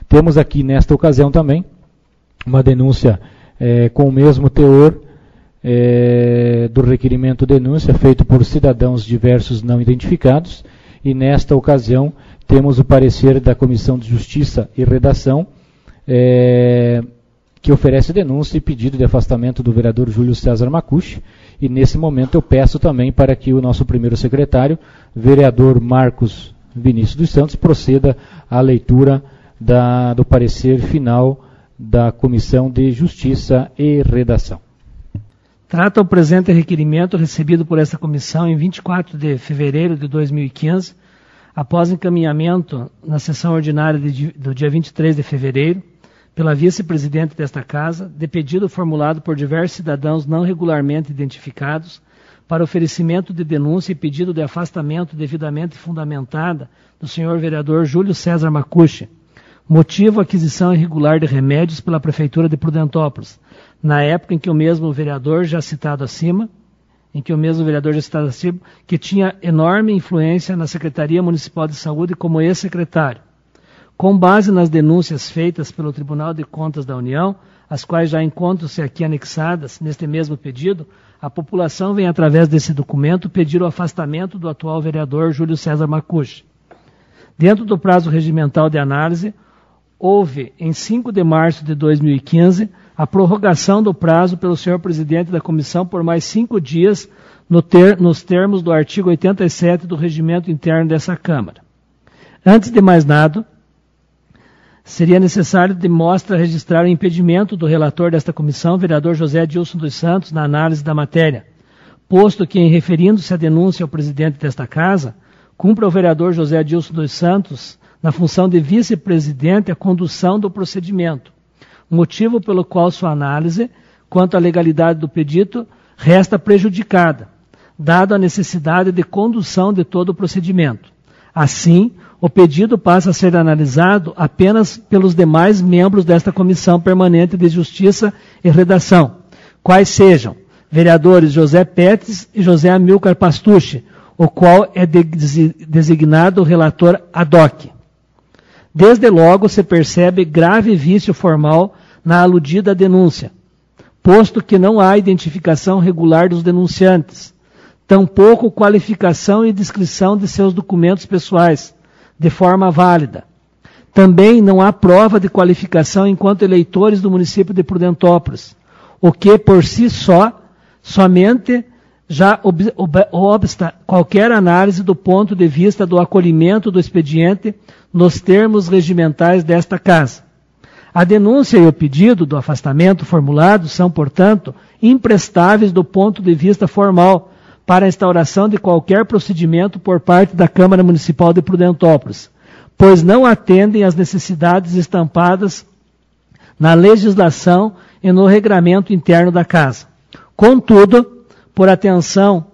Temos aqui, nesta ocasião também, uma denúncia com o mesmo teor do requerimento denúncia feito por cidadãos diversos não identificados, e nesta ocasião temos o parecer da Comissão de Justiça e Redação, que oferece denúncia e pedido de afastamento do vereador Júlio César Macucci, e nesse momento eu peço também para que o nosso primeiro secretário, vereador Marcos Vinícius dos Santos, proceda à leitura do parecer final da Comissão de Justiça e Redação. Trata o presente requerimento recebido por esta comissão em 24 de fevereiro de 2015, após encaminhamento na sessão ordinária do dia 23 de fevereiro, pela vice-presidente desta Casa, de pedido formulado por diversos cidadãos não regularmente identificados, para oferecimento de denúncia e pedido de afastamento devidamente fundamentada do senhor vereador Júlio César Macucci. Motivo: aquisição irregular de remédios pela Prefeitura de Prudentópolis, na época em que o mesmo vereador já citado acima, que tinha enorme influência na Secretaria Municipal de Saúde como ex-secretário. Com base nas denúncias feitas pelo Tribunal de Contas da União, as quais já encontram-se aqui anexadas neste mesmo pedido, a população vem, através desse documento, pedir o afastamento do atual vereador Júlio César Macucci. Dentro do prazo regimental de análise, houve, em 5 de março de 2015, a prorrogação do prazo pelo senhor presidente da comissão por mais 5 dias, nos termos do artigo 87 do regimento interno dessa Câmara. Antes de mais nada, seria necessário de mostra registrar o impedimento do relator desta comissão, vereador José Adilson dos Santos, na análise da matéria, posto que, em referindo-se à denúncia ao presidente desta Casa, cumpre ao vereador José Adilson dos Santos, na função de vice-presidente, a condução do procedimento, motivo pelo qual sua análise, quanto à legalidade do pedido, resta prejudicada, dado a necessidade de condução de todo o procedimento. Assim, o pedido passa a ser analisado apenas pelos demais membros desta Comissão Permanente de Justiça e Redação, quais sejam vereadores José Petes e José Amilcar Pastucci, o qual é designado relator ad hoc. Desde logo se percebe grave vício formal na aludida denúncia, posto que não há identificação regular dos denunciantes, tampouco qualificação e descrição de seus documentos pessoais, de forma válida. Também não há prova de qualificação enquanto eleitores do município de Prudentópolis, o que por si somente já obsta qualquer análise do ponto de vista do acolhimento do expediente nos termos regimentais desta Casa. A denúncia e o pedido do afastamento formulados são, portanto, imprestáveis do ponto de vista formal para a instauração de qualquer procedimento por parte da Câmara Municipal de Prudentópolis, pois não atendem às necessidades estampadas na legislação e no regramento interno da Casa. Contudo, por atenção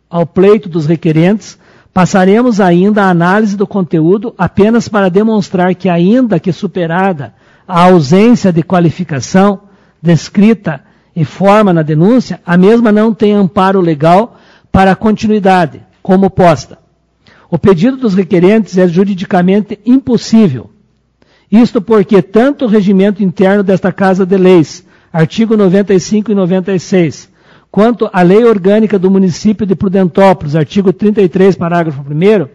ao pleito dos requerentes, passaremos ainda a análise do conteúdo apenas para demonstrar que, ainda que superada a ausência de qualificação descrita e forma na denúncia, a mesma não tem amparo legal para a continuidade, como posta. O pedido dos requerentes é juridicamente impossível. Isto porque tanto o regimento interno desta Casa de Leis, artigo 95 e 96, quanto a Lei Orgânica do Município de Prudentópolis, artigo 33, parágrafo 1º,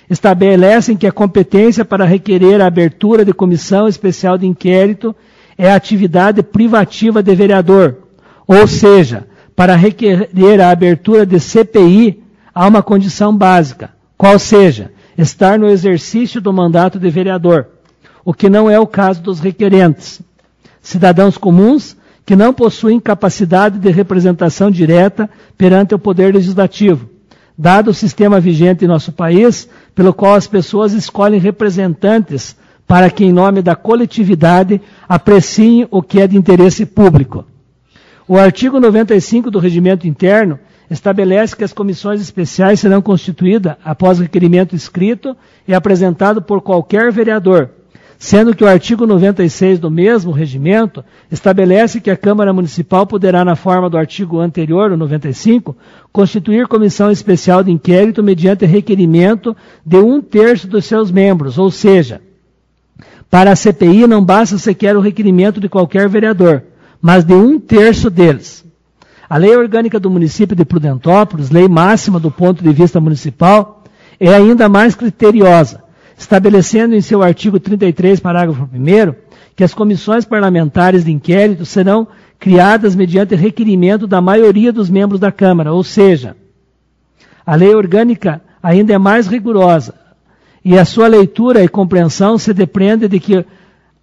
estabelecem que a competência para requerer a abertura de comissão especial de inquérito é a atividade privativa de vereador, ou seja, para requerer a abertura de CPI há uma condição básica, qual seja, estar no exercício do mandato de vereador, o que não é o caso dos requerentes. Cidadãos comuns que não possuem capacidade de representação direta perante o Poder Legislativo, dado o sistema vigente em nosso país, pelo qual as pessoas escolhem representantes para que, em nome da coletividade, apreciem o que é de interesse público. O artigo 95 do Regimento Interno estabelece que as comissões especiais serão constituídas após requerimento escrito e apresentado por qualquer vereador, sendo que o artigo 96 do mesmo regimento estabelece que a Câmara Municipal poderá, na forma do artigo anterior, o 95, constituir comissão especial de inquérito mediante requerimento de 1/3 dos seus membros, ou seja, Para a CPI não basta sequer o requerimento de qualquer vereador, mas de 1/3 deles. A Lei Orgânica do município de Prudentópolis, lei máxima do ponto de vista municipal, é ainda mais criteriosa, estabelecendo em seu artigo 33, parágrafo 1º, que as comissões parlamentares de inquérito serão criadas mediante requerimento da maioria dos membros da Câmara, ou seja, a Lei Orgânica ainda é mais rigorosa, e a sua leitura e compreensão se depreende de que,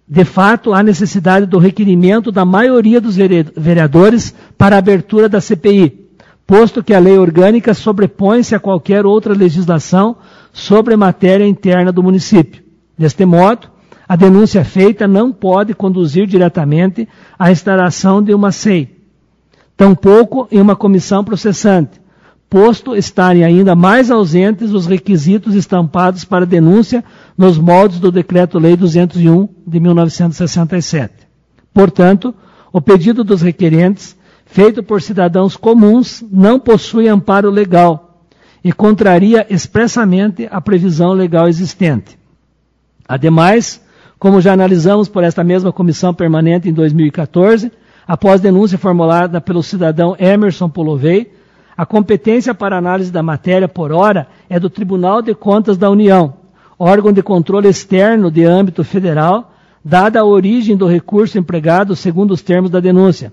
de fato, há necessidade do requerimento da maioria dos vereadores para a abertura da CPI, posto que a lei orgânica sobrepõe-se a qualquer outra legislação sobre matéria interna do município. Deste modo, a denúncia feita não pode conduzir diretamente à instauração de uma SEI, tampouco em uma comissão processante, posto estarem ainda mais ausentes os requisitos estampados para denúncia nos moldes do Decreto-Lei 201 de 1967. Portanto, o pedido dos requerentes, feito por cidadãos comuns, não possui amparo legal e contraria expressamente a previsão legal existente. Ademais, como já analisamos por esta mesma comissão permanente em 2014, após denúncia formulada pelo cidadão Emerson Polovei, a competência para análise da matéria por hora é do Tribunal de Contas da União, órgão de controle externo de âmbito federal, dada a origem do recurso empregado segundo os termos da denúncia,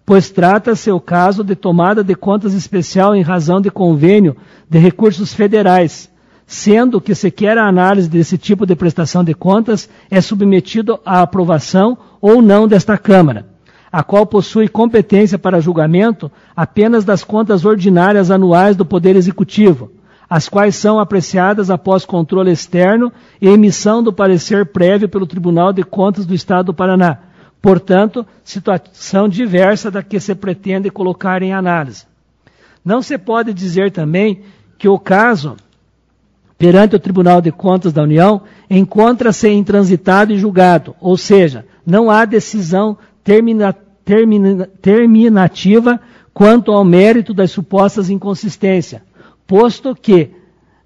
pois trata-se o caso de tomada de contas especial em razão de convênio de recursos federais, sendo que sequer a análise desse tipo de prestação de contas é submetido à aprovação ou não desta Câmara, a qual possui competência para julgamento apenas das contas ordinárias anuais do Poder Executivo, as quais são apreciadas após controle externo e emissão do parecer prévio pelo Tribunal de Contas do Estado do Paraná. Portanto, situação diversa da que se pretende colocar em análise. Não se pode dizer também que o caso, perante o Tribunal de Contas da União, encontra-se intransitado e julgado, ou seja, não há decisão terminativa quanto ao mérito das supostas inconsistências, posto que,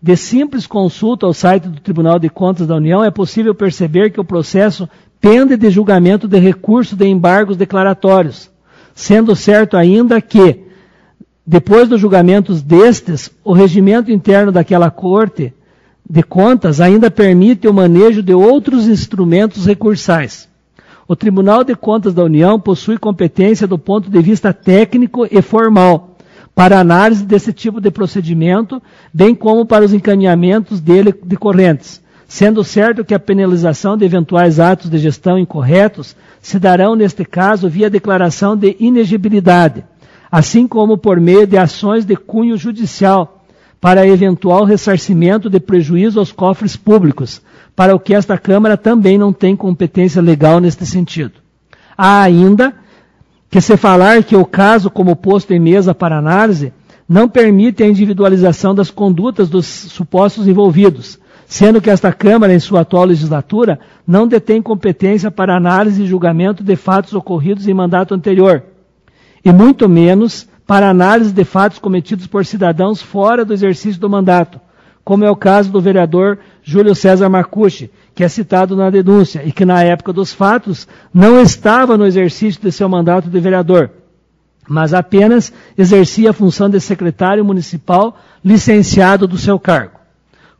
de simples consulta ao site do Tribunal de Contas da União, é possível perceber que o processo pende de julgamento de recurso de embargos declaratórios, sendo certo ainda que, depois dos julgamentos destes, o regimento interno daquela Corte de Contas ainda permite o manejo de outros instrumentos recursais. O Tribunal de Contas da União possui competência do ponto de vista técnico e formal para análise desse tipo de procedimento, bem como para os encaminhamentos dele decorrentes, sendo certo que a penalização de eventuais atos de gestão incorretos se darão, neste caso, via declaração de inegibilidade, assim como por meio de ações de cunho judicial para eventual ressarcimento de prejuízo aos cofres públicos, para o que esta Câmara também não tem competência legal neste sentido. Há ainda que se falar que o caso, como posto em mesa para análise, não permite a individualização das condutas dos supostos envolvidos, sendo que esta Câmara, em sua atual legislatura, não detém competência para análise e julgamento de fatos ocorridos em mandato anterior, e muito menos para análise de fatos cometidos por cidadãos fora do exercício do mandato, como é o caso do vereador Júlio César Marcucci, que é citado na denúncia, e que na época dos fatos não estava no exercício de seu mandato de vereador, mas apenas exercia a função de secretário municipal licenciado do seu cargo.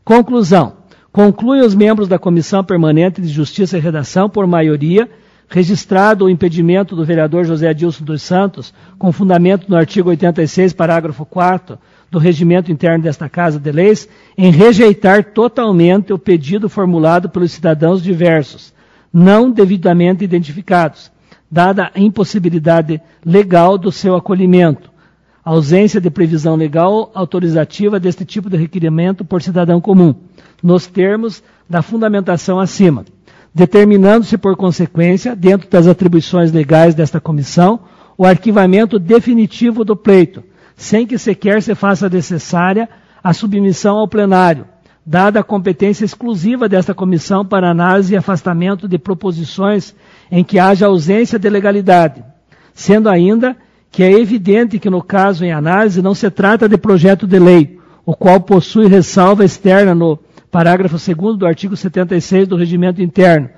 Conclusão. Conclui os membros da Comissão Permanente de Justiça e Redação, por maioria, registrado o impedimento do vereador José Adilson dos Santos, com fundamento no artigo 86, parágrafo 4º, do regimento interno desta Casa de Leis, em rejeitar totalmente o pedido formulado pelos cidadãos diversos, não devidamente identificados, dada a impossibilidade legal do seu acolhimento, ausência de previsão legal autorizativa deste tipo de requerimento por cidadão comum, nos termos da fundamentação acima, determinando-se, por consequência, dentro das atribuições legais desta comissão, o arquivamento definitivo do pleito, sem que sequer se faça necessária a submissão ao plenário, dada a competência exclusiva desta comissão para análise e afastamento de proposições em que haja ausência de legalidade, sendo ainda que é evidente que no caso em análise não se trata de projeto de lei, o qual possui ressalva externa no parágrafo 2º do artigo 76 do Regimento Interno,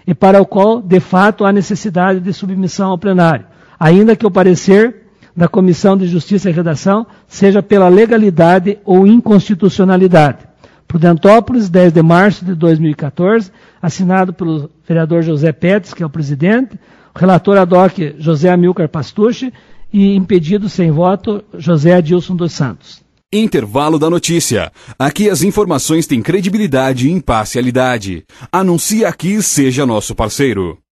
e para o qual, de fato, há necessidade de submissão ao plenário, ainda que o parecer da Comissão de Justiça e Redação seja pela legalidade ou inconstitucionalidade. Prudentópolis, 10 de março de 2014, assinado pelo vereador José Petz, que é o presidente, o relator ad hoc José Amilcar Pastucci e impedido sem voto José Adilson dos Santos. Intervalo da notícia. Aqui as informações têm credibilidade e imparcialidade. Anuncie aqui, seja nosso parceiro.